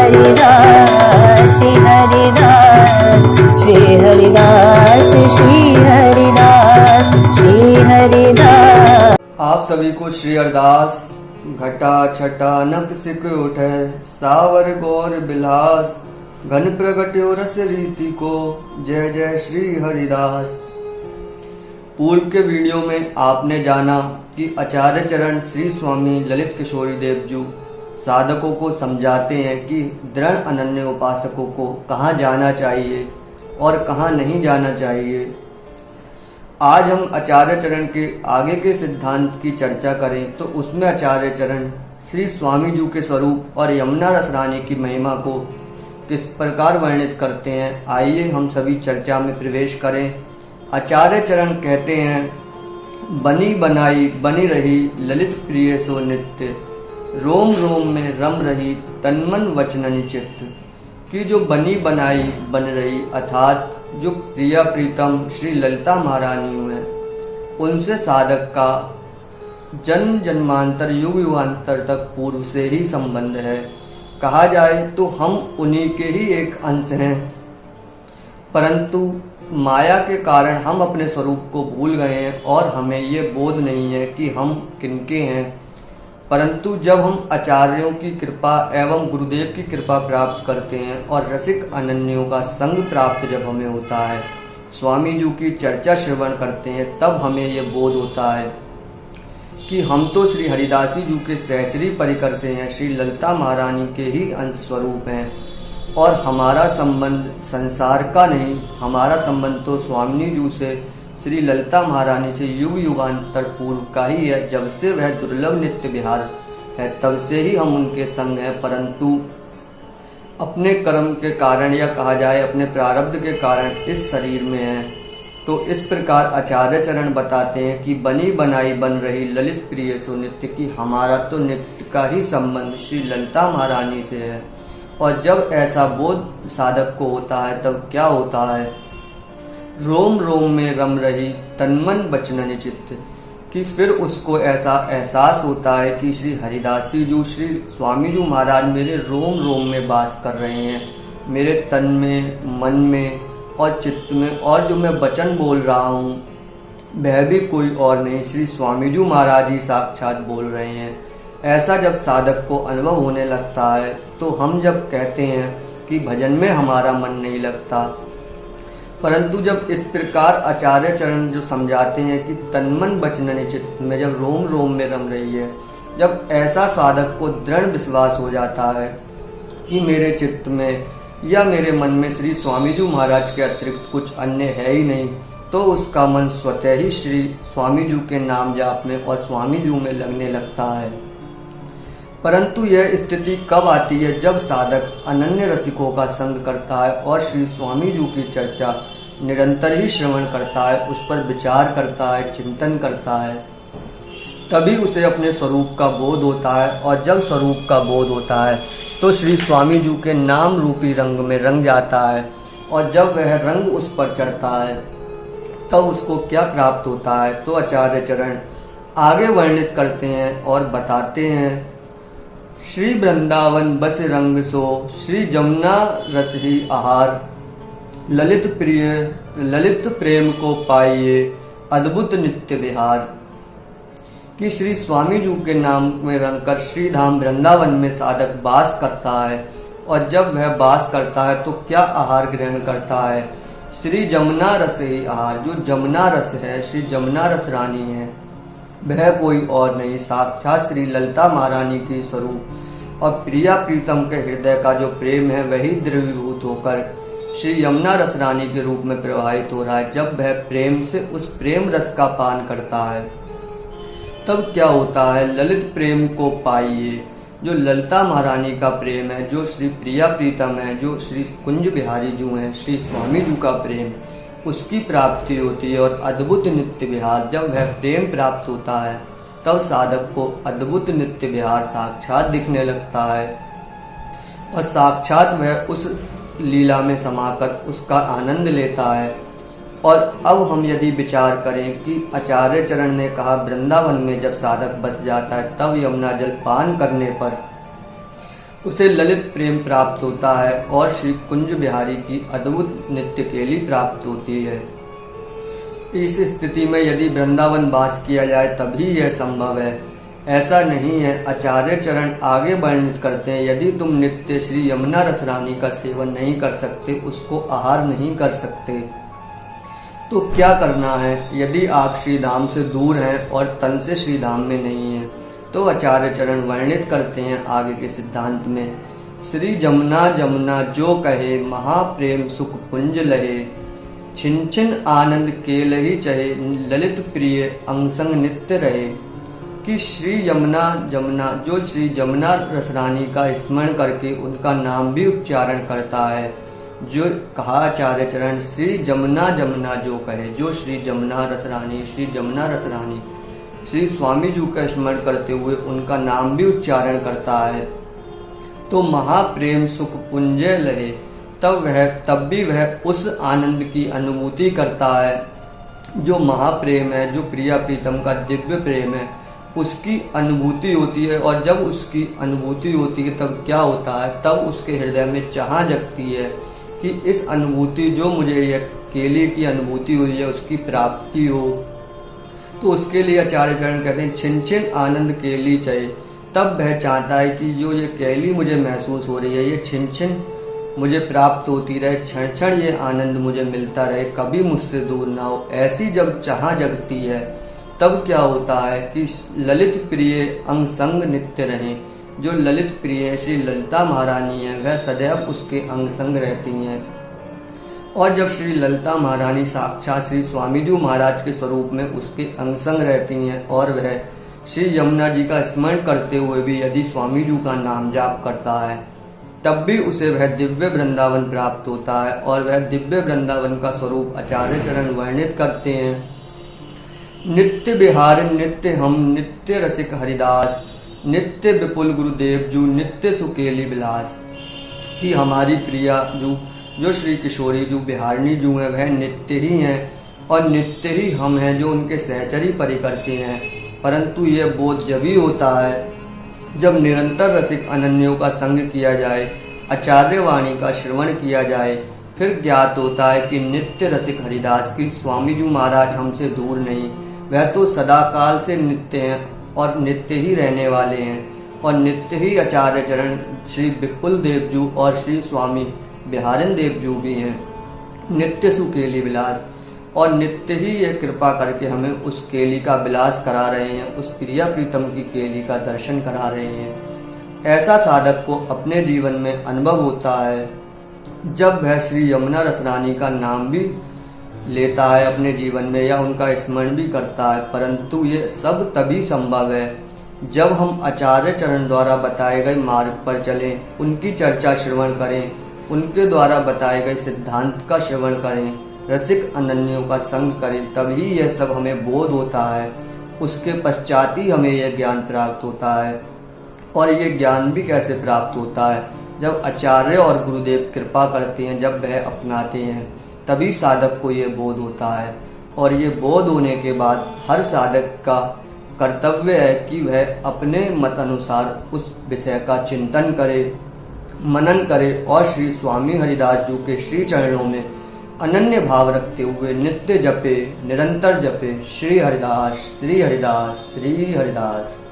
हरिदास श्री हरिदास श्री हरिदास श्री हरिदास श्री हरिदास। आप सभी को श्री अरदास। घटा छटा नक सिक उठे सावर गौर बिलास, घन प्रगट्यो रस रीति को जय जय श्री हरिदास। पूर्व के वीडियो में आपने जाना कि आचार्य चरण श्री स्वामी ललित किशोरी देव जी साधकों को समझाते हैं कि दृढ़ अनन्य उपासकों को कहाँ जाना चाहिए और कहाँ नहीं जाना चाहिए। आज हम आचार्य चरण के आगे के सिद्धांत की चर्चा करें तो उसमें आचार्य चरण श्री स्वामी जी के स्वरूप और यमुना रस रानी की महिमा को किस प्रकार वर्णित करते हैं, आइए हम सभी चर्चा में प्रवेश करें। आचार्य चरण कहते हैं, बनी बनाई बनी रही ललित प्रिय सो नित्य, रोम रोम में रम रही तन्मन वचनन चित्त। कि जो बनी बनाई बन रही अर्थात जो प्रिया प्रीतम श्री ललिता महारानी हैं, उनसे साधक का जन्म जन्मांतर युग युगांतर तक पूर्व से ही संबंध है। कहा जाए तो हम उन्हीं के ही एक अंश हैं, परंतु माया के कारण हम अपने स्वरूप को भूल गए हैं और हमें ये बोध नहीं है कि हम किनके हैं। परंतु जब हम आचार्यों की कृपा एवं गुरुदेव की कृपा प्राप्त करते हैं और रसिक अनन्यों का संग प्राप्त जब हमें होता है, स्वामी जी की चर्चा श्रवण करते हैं, तब हमें ये बोध होता है कि हम तो श्री हरिदासी जी के सहचरी परिकर से हैं, श्री ललिता महारानी के ही अंश स्वरूप हैं और हमारा संबंध संसार का नहीं, हमारा संबंध तो स्वामी जी से श्री ललिता महारानी से युग युगांतर पूर्व का ही है। जब से वह दुर्लभ नित्य विहार है तब से ही हम उनके संग हैं, परंतु अपने कर्म के कारण या कहा जाए अपने प्रारब्ध के कारण इस शरीर में हैं। तो इस प्रकार आचार्य चरण बताते हैं कि बनी बनाई बन रही ललित प्रिय सो नित्य, की हमारा तो नित्य का ही संबंध श्री ललिता महारानी से है। और जब ऐसा बोध साधक को होता है तब क्या होता है, रोम रोम में रम रही तन्मन बचनन चित्त, कि फिर उसको ऐसा एहसास होता है कि श्री हरिदासी जी श्री स्वामी जी महाराज मेरे रोम रोम में वास कर रहे हैं, मेरे तन में मन में और चित्त में, और जो मैं वचन बोल रहा हूँ वह भी कोई और नहीं श्री स्वामी जी महाराज ही साक्षात बोल रहे हैं। ऐसा जब साधक को अनुभव होने लगता है तो हम जब कहते हैं कि भजन में हमारा मन नहीं लगता, परंतु जब इस प्रकार आचार्य चरण जो समझाते हैं कि तन्मन वचनन चित्त में जब रोम रोम में रम रही है, जब ऐसा साधक को दृढ़ विश्वास हो जाता है कि मेरे चित्त में या मेरे मन में श्री स्वामी जी महाराज के अतिरिक्त कुछ अन्य है ही नहीं, तो उसका मन स्वतः ही श्री स्वामी जी के नाम जाप में और स्वामी जी में लगने लगता है। परंतु यह स्थिति कब आती है, जब साधक अनन्य रसिकों का संग करता है और श्री स्वामी जी की चर्चा निरंतर ही श्रवण करता है, उस पर विचार करता है, चिंतन करता है, तभी उसे अपने स्वरूप का बोध होता है। और जब स्वरूप का बोध होता है तो श्री स्वामी जी के नाम रूपी रंग में रंग जाता है, और जब वह रंग उस पर चढ़ता है तब उसको क्या प्राप्त होता है, तो आचार्य चरण आगे वर्णित करते हैं और बताते हैं, श्री वृंदावन बस रंग सो श्री जमुना रस ही आहार, ललित प्रिय ललित प्रेम को पाइए अद्भुत नित्य विहार। कि श्री स्वामी जी के नाम में रंगकर श्री धाम वृंदावन में साधक वास करता है, और जब वह वास करता है तो क्या आहार ग्रहण करता है, श्री जमुना रस ही आहार। जो जमुना रस है, श्री जमुना रस रानी है, वह कोई और नहीं साक्षात श्री ललिता महारानी की स्वरूप और प्रिया प्रीतम के हृदय का जो प्रेम है वही द्रवीभूत होकर श्री यमुना रस रानी के रूप में प्रवाहित हो रहा है। जब वह प्रेम से उस प्रेम रस का पान करता है तब क्या होता है, ललित प्रेम को पाइए। जो ललिता महारानी का प्रेम है, जो श्री प्रिया प्रीतम है, जो श्री कुंज बिहारी जी हैं, श्री स्वामी जी का प्रेम, उसकी प्राप्ति होती है। और अद्भुत नित्य विहार, जब वह प्रेम प्राप्त होता है तब साधक को अद्भुत नित्य विहार साक्षात दिखने लगता है, और साक्षात वह उस लीला में समाकर उसका आनंद लेता है। और अब हम यदि विचार करें कि आचार्य चरण ने कहा वृंदावन में जब साधक बस जाता है तब यमुना जल पान करने पर उसे ललित प्रेम प्राप्त होता है और श्री कुंज बिहारी की अद्भुत नित्य केली प्राप्त होती है। इस स्थिति में यदि वृंदावन वास किया जाए तभी यह संभव है, ऐसा नहीं है। आचार्य चरण आगे वर्णित करते हैं, यदि तुम नित्य श्री यमुना रसरानी का सेवन नहीं कर सकते, उसको आहार नहीं कर सकते, तो क्या करना है। यदि आप श्री धाम से दूर हैं और तन से श्री धाम में नहीं हैं, तो आचार्य चरण वर्णित करते हैं आगे के सिद्धांत में, श्री जमुना जमुना जो कहे, महाप्रेम सुख पुंज लहे, छिन छिन आनंद केलहि चहे, ललित प्रिय अंगसंग नित्य रहे। कि श्री यमुना जमुना जो श्री जमुना रसरानी का स्मरण करके उनका नाम भी उच्चारण करता है, जो कहा आचार्य चरण, श्री जमुना जमुना जो कहे, जो श्री जमुना रसरानी, श्री जमुना रसरानी श्री स्वामी जी का स्मरण करते हुए उनका नाम भी उच्चारण करता है, तो महाप्रेम सुख पुंजय लहे, तब भी वह उस आनंद की अनुभूति करता है जो महाप्रेम है, जो प्रिया प्रीतम का दिव्य प्रेम है, उसकी अनुभूति होती है। और जब उसकी अनुभूति होती है तब क्या होता है, तब उसके हृदय में चाह जगती है कि इस अनुभूति, जो मुझे यह केली की अनुभूति हुई है, उसकी प्राप्ति हो। तो उसके लिए आचार्य चरण कहते हैं, छिन छिन आनंद केली चहे, तब वह चाहता है कि जो ये केली मुझे महसूस हो रही है, ये छिन छिन मुझे प्राप्त होती रहे, क्षण क्षण ये आनंद मुझे मिलता रहे, कभी मुझसे दूर ना हो। ऐसी जब चाह जगती है तब क्या होता है कि ललित प्रिय अंग संग नित्य रहे। जो ललित प्रिय श्री ललिता महारानी है, वह सदैव उसके अंग संग रहती हैं। और जब श्री ललिता महारानी साक्षात श्री स्वामी जी महाराज के स्वरूप में उसके अंग संग रहती हैं, और वह श्री यमुना जी का स्मरण करते हुए भी यदि स्वामी जी का नाम जाप करता है, तब भी उसे वह दिव्य वृंदावन प्राप्त होता है। और वह दिव्य वृंदावन का स्वरूप आचार्य चरण वर्णित करते हैं, नित्य विहार नित्य हम, नित्य रसिक हरिदास, नित्य विपुल गुरुदेव जू, नित्य सुकेली विलास। कि हमारी प्रिया जो श्री किशोरी जू बिहारनी जू है, वह नित्य ही हैं और नित्य ही हम हैं जो उनके सहचरी परिकर से हैं। परंतु यह बोध जब ही होता है जब निरंतर रसिक अनन्यों का संग किया जाए, आचार्य वाणी का श्रवण किया जाए, फिर ज्ञात होता है कि नित्य रसिक हरिदास की स्वामी जी महाराज हमसे दूर नहीं, वह तो सदा काल से नित्य हैं और नित्य ही रहने वाले हैं। और नित्य ही आचार्य चरण श्री विपुल देव जू और श्री स्वामी बिहारिन देव जू भी हैं, नित्य सुकेली विलास। और नित्य ही यह कृपा करके हमें उस केली का विलास करा रहे हैं, उस प्रिया प्रीतम की केली का दर्शन करा रहे हैं। ऐसा साधक को अपने जीवन में अनुभव होता है जब वह श्री यमुना रसरानी का नाम भी लेता है अपने जीवन में, या उनका स्मरण भी करता है। परंतु ये सब तभी संभव है जब हम आचार्य चरण द्वारा बताए गए मार्ग पर चलें, उनकी चर्चा श्रवण करें, उनके द्वारा बताए गए सिद्धांत का श्रवण करें, रसिक अनन्यों का संग करें, तभी यह सब हमें बोध होता है। उसके पश्चात ही हमें यह ज्ञान प्राप्त होता है। और ये ज्ञान भी कैसे प्राप्त होता है, जब आचार्य और गुरुदेव कृपा करते हैं, जब वह अपनाते हैं, तभी साधक को ये बोध होता है। और ये बोध होने के बाद हर साधक का कर्तव्य है कि वह अपने मत अनुसार उस विषय का चिंतन करे, मनन करे और श्री स्वामी हरिदास जी के श्री चरणों में अनन्य भाव रखते हुए नित्य जपे, निरंतर जपे, श्री हरिदास श्री हरिदास श्री हरिदास।